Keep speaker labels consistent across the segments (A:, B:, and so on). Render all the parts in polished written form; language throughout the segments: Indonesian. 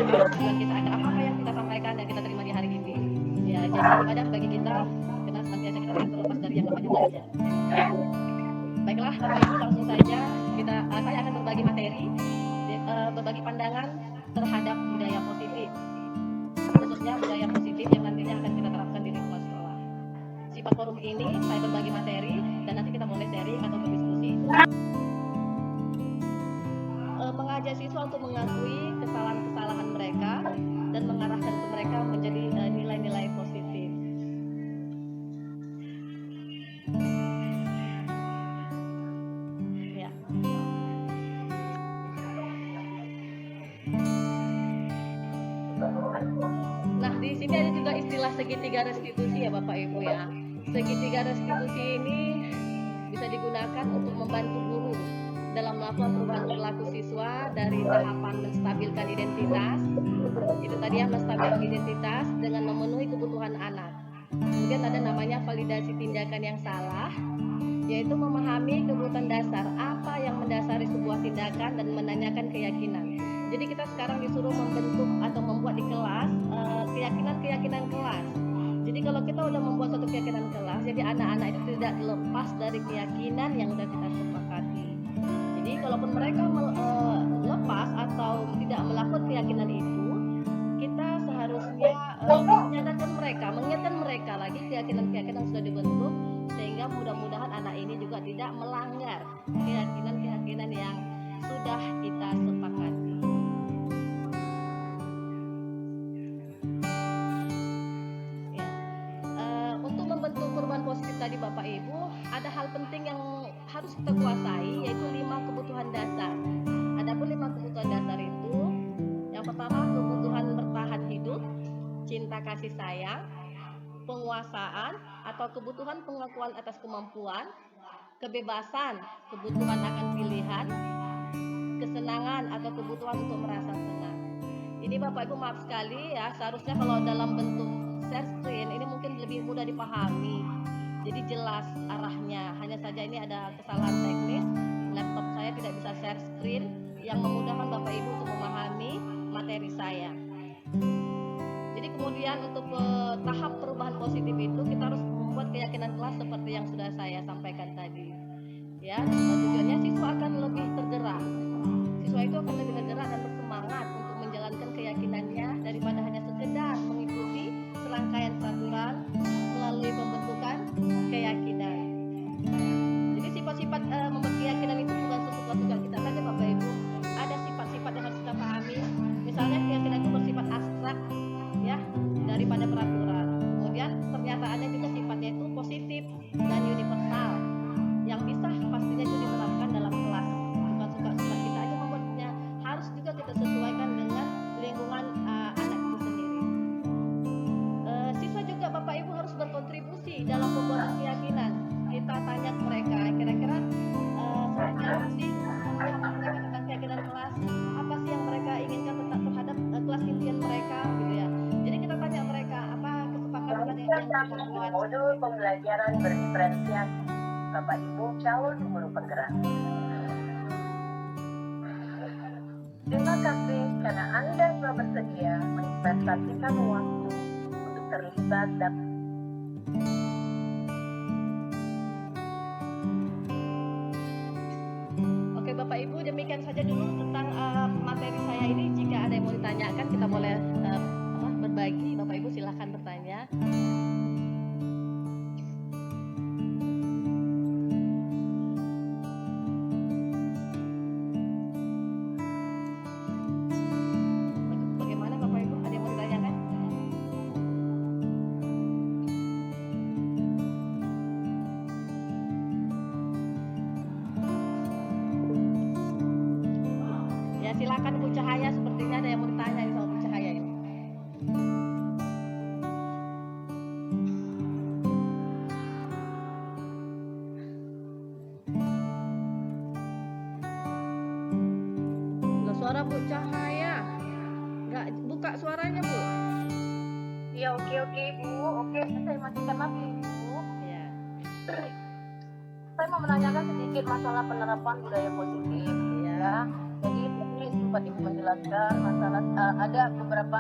A: apa tujuan kita, ada apa yang kita sampaikan dan kita terima di hari ini. Ya, jadi ibadah bagi kita karena senantiasa kita terlepas dari yang namanya belajar. Baiklah, Bapak Ibu, langsung saja saya akan berbagi materi, berbagi pandangan terhadap budaya positif, khususnya budaya positif yang nantinya akan kita terapkan di lingkungan sekolah. Sifat forum ini saya berbagi materi dan nanti kita mulai sharing atau berdiskusi. Mengajak siswa untuk mengakui kesalahan-kesalahan mereka dan mengarahkan mereka menjadi nilai-nilai positif. Ya. Nah, di sini ada juga istilah segitiga restitusi ya Bapak Ibu ya. Segitiga restitusi ini bisa digunakan untuk membantu guru dalam melakukan perubahan perilaku siswa dari tahapan menstabilkan identitas, itu tadi ya, menstabilkan identitas dengan memenuhi kebutuhan anak. Kemudian ada namanya validasi tindakan yang salah, yaitu memahami kebutuhan dasar, apa yang mendasari sebuah tindakan dan menanyakan keyakinan. Jadi kita sekarang disuruh membentuk atau membuat di kelas keyakinan kelas. Jadi kalau kita udah membuat suatu keyakinan kelas, jadi anak-anak itu tidak lepas dari keyakinan yang sudah kita sepakati. Jadi kalaupun mereka lepas atau tidak melakukan keyakinan itu, kita seharusnya mengingatkan mereka lagi keyakinan-keyakinan yang sudah dibentuk, sehingga mudah-mudahan anak ini juga tidak melanggar keyakinan-keyakinan yang sudah kita sepakati. Untuk membentuk perubahan positif tadi Bapak Ibu, ada hal penting yang harus kita kuasai, yaitu 5 kebutuhan dasar. Adapun 5 kebutuhan dasar itu, yang pertama kebutuhan bertahan hidup, cinta kasih sayang, penguasaan atau kebutuhan pengakuan atas kemampuan, kebebasan, kebutuhan akan pilihan, kesenangan atau kebutuhan untuk merasa senang. Ini Bapak Ibu maaf sekali ya, seharusnya kalau dalam bentuk share screen ini mungkin lebih mudah dipahami. Jadi jelas arahnya. Hanya saja ini ada kesalahan teknis, laptop saya tidak bisa share screen yang memudahkan Bapak Ibu untuk memahami materi saya. Jadi kemudian untuk tahap perubahan positif itu kita harus membuat keyakinan kelas seperti yang sudah saya sampaikan tadi. Ya, tujuannya siswa akan lebih tergerak. Siswa itu akan lebih tergerak dan bersemangat untuk menjalankan keyakinannya daripada hanya sekedar mengikuti serangkaian peraturan melalui pembentukan keyakinan. Jadi sifat-sifat membuat keyakinan itu bukan sesuatu yang kita saja Bapak Ibu. Ada sifat-sifat yang harus kita pahami. Misalnya keyakinan itu bersifat abstrak ya, daripada peraturan. Kemudian pernyataannya juga sifatnya itu positif dan universal, yang bisa pastinya juga diterapkan dalam kelas. Bukan suka-suka kita aja membuatnya, harus juga kita sesuaikan dengan lingkungan anak itu sendiri. Siswa juga Bapak Ibu harus berkontribusi dalam pembuatan keyakinan. Kita tanya ke mereka, kira-kira seperti apa sih tentang keyakinan kelas, apa sih yang mereka inginkan terhadap kelas impian mereka gitu ya. Jadi kita tanya mereka apa kesepakatan yang kita buat.
B: Modul pembelajaran berdiferensiasi Bapak Ibu calon guru penggerak. Terima kasih karena Anda telah bersedia menginvestasikan waktu untuk terlibat dalam
A: Oke Bapak Ibu, demikian saja dulu tentang materi saya ini. Jika ada yang mau ditanyakan, kita boleh berbagi. Bapak Ibu silahkan bertanya. Bagaimana Bapak Ibu? Ada yang mau ditanyakan? Ya silakan Bu Cahaya, sepertinya ada yang mau ditanya nih sama Bu Cahaya ini. Loh, suara Bu Cahaya nggak buka suaranya Bu.
B: Ya oke Bu, oke saya matikan lagi Bu.
A: Ya.
B: Saya mau menanyakan sedikit masalah penerapan budaya positif ya. Jadi
C: sempat ibu menjelaskan masalah ada beberapa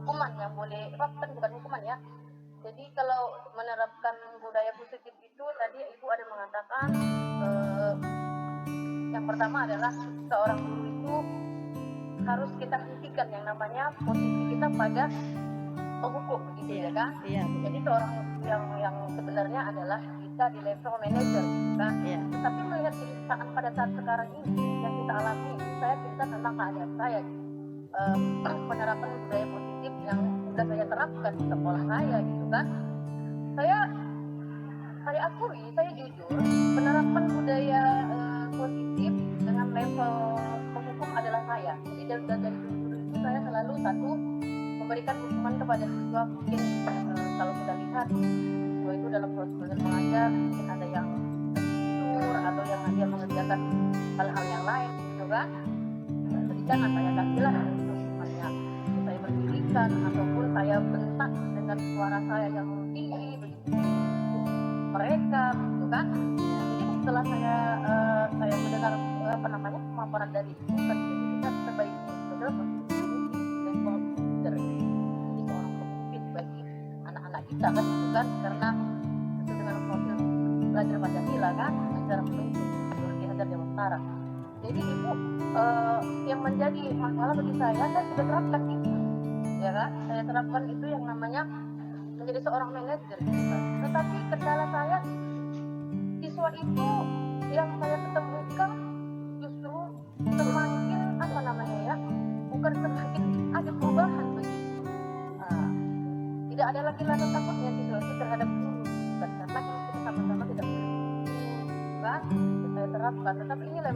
C: hukuman yang boleh, bukan hukuman ya. Jadi kalau menerapkan budaya positif itu tadi ibu ada mengatakan yang pertama adalah seorang guru itu harus kita hentikan yang namanya posisi kita pada penghukum gitu ya kan.
A: Iya.
C: Jadi seorang yang sebenarnya adalah kita di level manajer gitu kan.
A: Iya.
C: Tetapi melihat keadaan pada saat sekarang ini yang kita alami, saya cerita tentang keadaan saya penerapan budaya positif yang sudah saya terapkan di sekolah saya gitu kan. Saya akui, saya jujur, penerapan budaya positif dengan level penghukum adalah saya. Jadi dari dulu itu saya selalu satu memberikan hukuman kepada siswa. Mungkin kalau kita lihat siswa itu dalam proses mengajar mungkin ada yang tidur atau yang dia mengerjakan hal-hal yang lain gitu kan. Berikan saya kasihlah hukumannya. Saya berdirikan ataupun saya bentak dengan suara saya yang tinggi begitu mereka gitu kan. Jadi setelah saya mendengar pemaparan dari itu kan kita sebaiknya adalah level leader, jadi seorang pemimpin bagi anak-anak kita kan gitu kan, karena sesuai dengan profil belajar Pancasila kan, secara menunjuk seperti Hajar Dewantara. Jadi ibu yang menjadi masalah bagi saya sudah terapkan itu ya kan, saya terapkan itu yang namanya menjadi seorang manajer gitu kan. Tetapi kendala saya siswa itu yang saya ketemukan justru semakin bukan semakin ada perubahan begitu. Tidak ada lagi rasa takutnya siswa itu terhadap guru, bukan karena kita sama-sama tidak kan saya terapkan. Tetapi inilah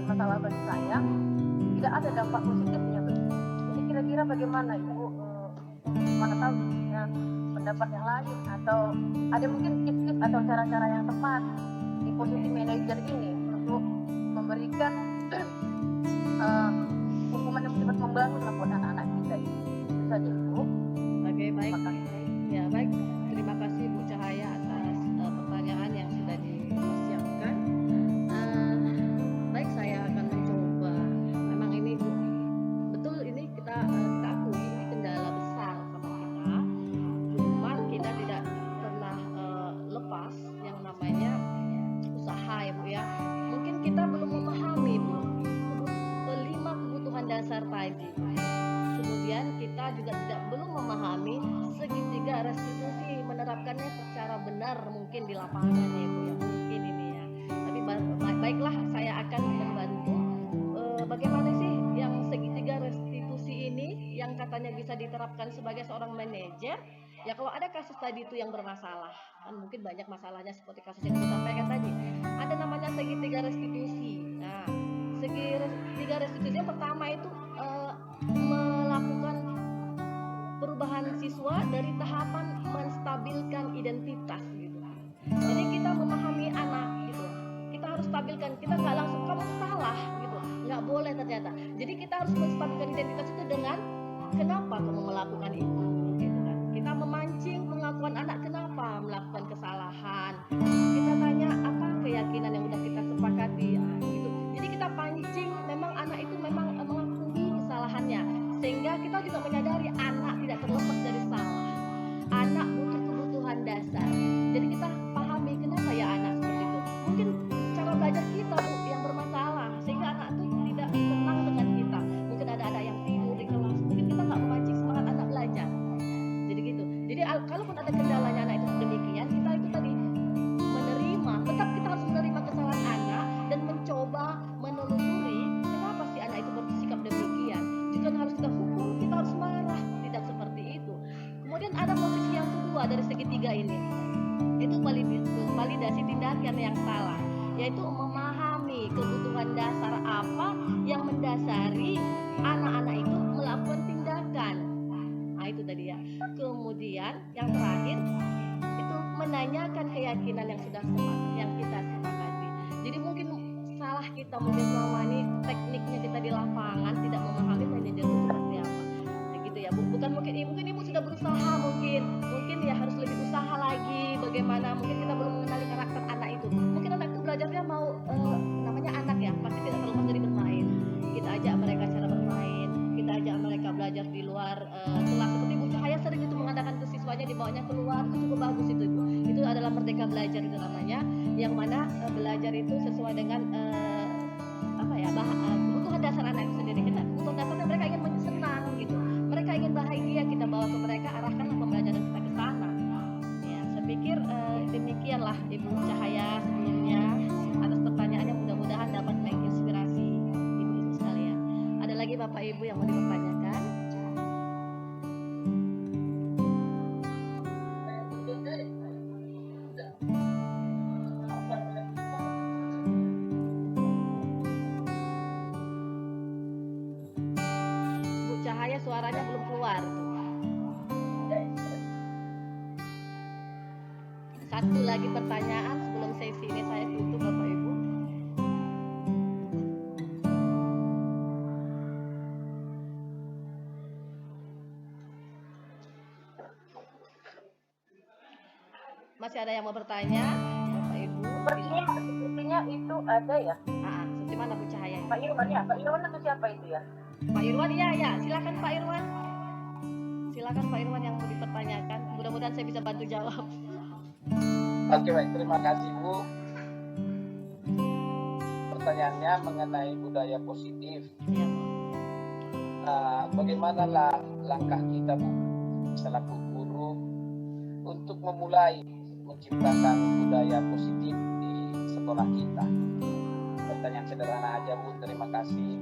C: masalah bagi saya, tidak ada dampak positifnya begitu. Jadi kira-kira bagaimana ibu, mana tahu ya, pendapat yang lain atau ada mungkin tips-tips atau cara-cara yang tepat di posisi manajer ini untuk memberikan hukuman yang bersifat membangun buat anak-anak kita ini. Itu saja ibu.
A: Oke, baik.
C: Terima kasih.
A: Ya, baik. Terima kasih Bu Cahaya atas pertanyaan yang sudah dipersiapkan. Baik, saya akan mencoba. Memang ini Bu, betul ini kita akui ini kendala besar sama kita. Cuman kita tidak pernah lepas yang namanya usaha ya Bu ya. Mungkin kita belum memahami Bu kelima kebutuhan dasar tadi. Kemudian kita juga belum memahami segitiga restitusi, menerapkannya secara benar mungkin di lapangan ya Bu ya, mungkin ini ya. Tapi baiklah, saya akan membantu bagaimana sih yang segitiga restitusi ini yang katanya bisa diterapkan sebagai seorang manajer. Ya kalau ada kasus tadi itu yang bermasalah, kan mungkin banyak masalahnya seperti kasus yang saya sampaikan tadi. Ada namanya segitiga restitusi. Nah, segitiga restitusi yang pertama itu melakukan perubahan siswa dari tahapan menstabilkan identitas gitu. Jadi kita memahami anak gitu. Kita harus stabilkan, kita nggak langsung kamu salah gitu. Nggak boleh ternyata. Jadi kita harus menstabilkan identitas itu dengan kenapa kamu melakukan itu gitu kan. Kita memancing pengakuan anak kenapa melakukan kesalahan. Kita tanya apa keyakinan yang udah kita sepakati gitu. Jadi kita pancing memang anak itu memang mengakui kesalahannya. Sehingga kita juga menyadari anak tidak terlepas dari salah. Anak butuh kebutuhan dasar. Jadi kita pahami kenapa ya anak seperti itu. Mungkin cara belajar kita Bu yang bermasalah sehingga anak itu tidak senang dengan kita. Mungkin ada anak yang tidur di kelas. Mungkin kita nggak memancing semangat anak belajar. Jadi gitu. Jadi kalaupun ada kendalanya anak itu demikian, kita itu tadi menerima. Tetap kita harus menerima kesalahan anak dan mencoba menelusuri kenapa si anak itu bersikap demikian. Jika harus kita hukum, kita harus marah. Tidak seperti itu. Kemudian ada posisi yang kedua dari segitiga ini. Itu validasi tindakan yang salah, yaitu memahami kebutuhan dasar apa yang mendasari anak-anak itu melakukan tindakan. Nah itu tadi ya. Kemudian yang terakhir itu menanyakan keyakinan yang kita sepakati. Jadi mungkin salah kita mungkin selama ini tekniknya kita di lapangan tidak memahami manajer itu seperti apa. Begitu ya Bu. Bukan mungkin Ibu sudah berusaha mungkin ya harus lebih usaha lagi bagaimana mungkin kita belum mengenali karakter anak itu. Mungkin anak itu belajarnya mau namanya anak ya, pasti tidak terlepas dari bermain. Kita Merdeka Belajar itu namanya, yang mana belajar itu sesuai dengan kebutuhan dasar anak itu sendiri. Kebutuhan dasarnya mereka ingin senang gitu, mereka ingin bahagia, kita bawa ke mereka, arahkanlah pembelajaran kita ke sana. Ya, saya pikir demikianlah Ibu Cahaya sebelumnya atas pertanyaannya, mudah-mudahan dapat menginspirasi ibu-ibu sekalian. Ada lagi Bapak Ibu yang mau dipertanyakan? Bu Cahaya suaranya belum keluar. Satu lagi pertanyaan sebelum sesi ini saya tutup Bapak Ibu. Masih ada yang mau bertanya Bapak Ibu?
C: Sepertinya itu ada ya.
A: Seperti mana Bu Cahaya?
C: Pak Irwan ya, Pak Irwan itu siapa itu ya?
A: Pak Irwan, ya, silakan Pak Irwan. Silakan Pak Irwan yang mau dipertanyakan. Mudah-mudahan saya bisa bantu jawab.
D: Oke, baik, terima kasih Bu. Pertanyaannya mengenai budaya positif.
A: Ya,
D: Bagaimana langkah kita Bu selaku guru untuk memulai menciptakan budaya positif di sekolah kita? Pertanyaan sederhana aja Bu, terima kasih.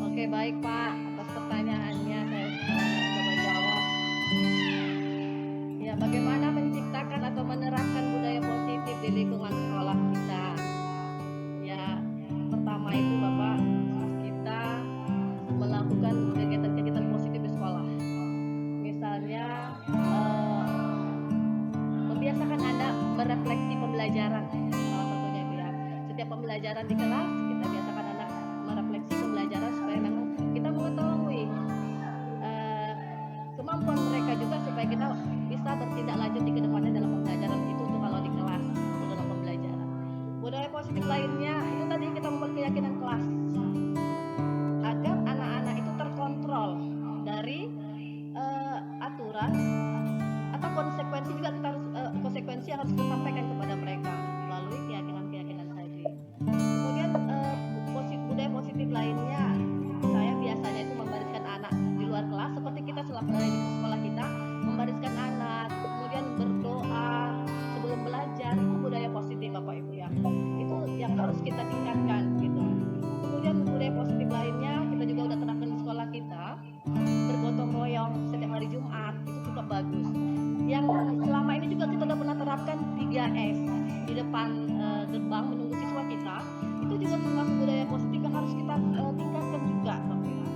A: Oke, baik Pak, atas pertanyaannya saya coba jawab. Ya, bagaimana menciptakan atau menerapkan budaya positif di lingkungan sekolah kita? Ya, pertama itu Bapak, kita melakukan kegiatan-kegiatan positif di sekolah. Misalnya membiasakan anak merefleksi pembelajaran, salah satunya itu ya. Setiap pembelajaran di kelas kita biasakan anak merefleksi pembelajaran supaya memang kita mengetahui kemampuan mereka juga, supaya kita bisa bertindak lanjut di kedepannya dalam pembelajaran itu, untuk kalau di kelas atau dalam pembelajaran. Budaya positif lainnya itu tadi kita membuat keyakinan kelas agar anak-anak itu terkontrol dari aturan atau konsekuensi juga, kita harus konsekuensi yang harus kita sampaikan kepada mereka melalui keyakinan-keyakinan tadi. Kemudian budaya positif lainnya, saya biasanya itu membariskan anak di luar kelas, seperti kita di sekolah kita membariskan anak, kemudian berdoa sebelum belajar. Itu budaya positif Bapak Ibu ya. Itu yang harus kita tingkatkan gitu. Kemudian budaya positif lainnya kita juga udah terapkan di sekolah kita, bergotong royong setiap hari Jumat, itu cukup bagus. Yang selama ini juga kita udah pernah terapkan 3S di depan gerbang menunggu siswa kita, itu juga termasuk budaya positif yang harus kita tingkatkan juga Bapak Ibu.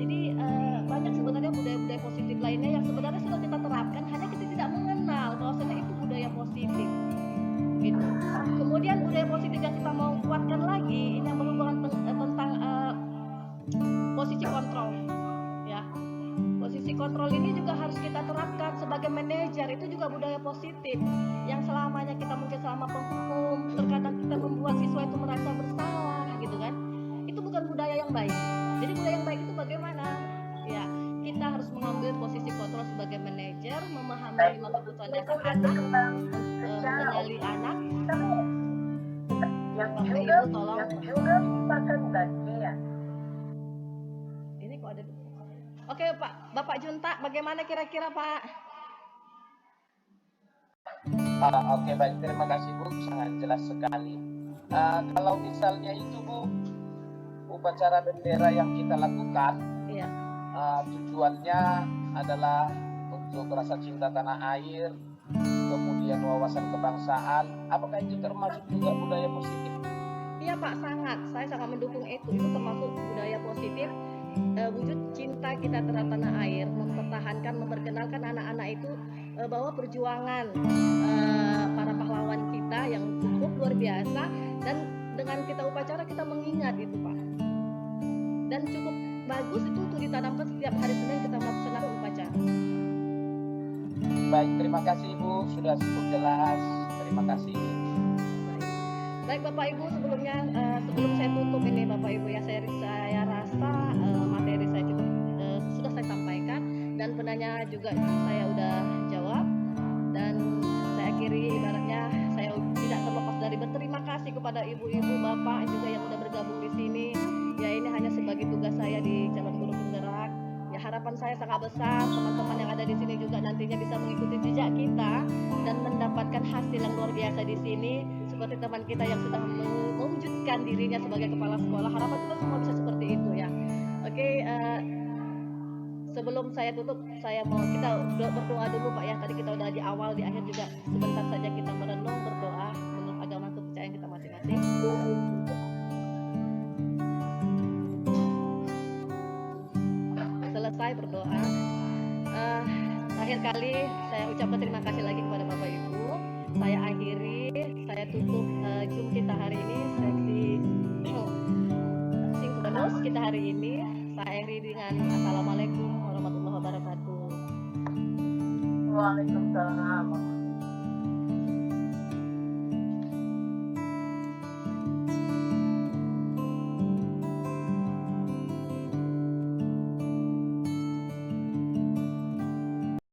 A: Jadi banyak sebenarnya budaya-budaya positif lainnya yang sebenarnya sudah kita terapkan, hanya kita tidak mengenal bahwasanya itu budaya positif gitu. Kemudian budaya positif yang kita mau kuatkan lagi, ini yang berhubungan tentang posisi kontrol ya. Posisi kontrol ini juga harus kita terapkan sebagai manajer. Itu juga budaya positif yang selamanya kita mungkin selama penghukum, terkadang kita membuat siswa itu merasa bersalah gitu kan. Itu bukan budaya yang baik. Jadi budaya yang baik itu bagaimana? Ya, kita harus mengambil posisi kontrol sebagai manajer, memahami kebutuhan dasar anak, mengenali anak.
B: Yang
A: Bapak
B: juga
A: Ibu tolong.
B: merupakan bagian.
A: Ini kok ada. Oke Pak, Bapak Junta, bagaimana kira-kira Pak?
D: Oke, baik, terima kasih Bu, sangat jelas sekali. Kalau misalnya itu Bu, upacara bendera yang kita lakukan,
A: Iya.
D: tujuannya adalah untuk rasa cinta tanah air, kemudian wawasan kebangsaan. Apakah itu termasuk juga budaya positif?
A: Iya Pak, sangat. Saya sangat mendukung itu. Itu termasuk budaya positif. Wujud cinta kita terhadap tanah air, mempertahankan, memperkenalkan anak-anak itu bahwa perjuangan para pahlawan kita yang cukup luar biasa, dan dengan kita upacara kita mengingat itu Pak. Dan cukup bagus itu untuk ditanamkan setiap hari Senin kita melaksanakan upacara.
D: Baik, terima kasih Ibu, sudah cukup jelas. Terima kasih.
A: Baik Bapak Ibu, sebelumnya sebelum saya tutup ini Bapak Ibu ya, saya rasa materi saya cukup sudah saya sampaikan, dan penanya juga saya udah jawab, dan saya akhiri akhiri, ibaratnya saya tidak terlepas dari berterima kasih kepada ibu-ibu, bapak juga yang udah bergabung di sini. Ya ini hanya sebagai tugas saya di calon guru penggerak. Ya harapan saya sangat besar teman-teman yang ada di sini juga nantinya bisa mengikuti jejak kita dan mendapatkan hasil yang luar biasa di sini. Seperti teman kita yang sudah mewujudkan dirinya sebagai kepala sekolah, harapan kita semua bisa seperti itu ya. Oke, sebelum saya tutup, kita berdoa dulu Pak ya. Tadi kita udah di awal, di akhir juga sebentar saja kita merenung berdoa menurut agama kepercayaan kita masing-masing. Selesai berdoa, terakhir kali saya ucapkan terima kasih lagi kepada Bapak Ibu. Saya akhiri, saya tutup Zoom kita hari ini, seksi sinkronus kita hari ini. Saya akhiri dengan Assalamualaikum warahmatullahi wabarakatuh.
B: Waalaikumsalam.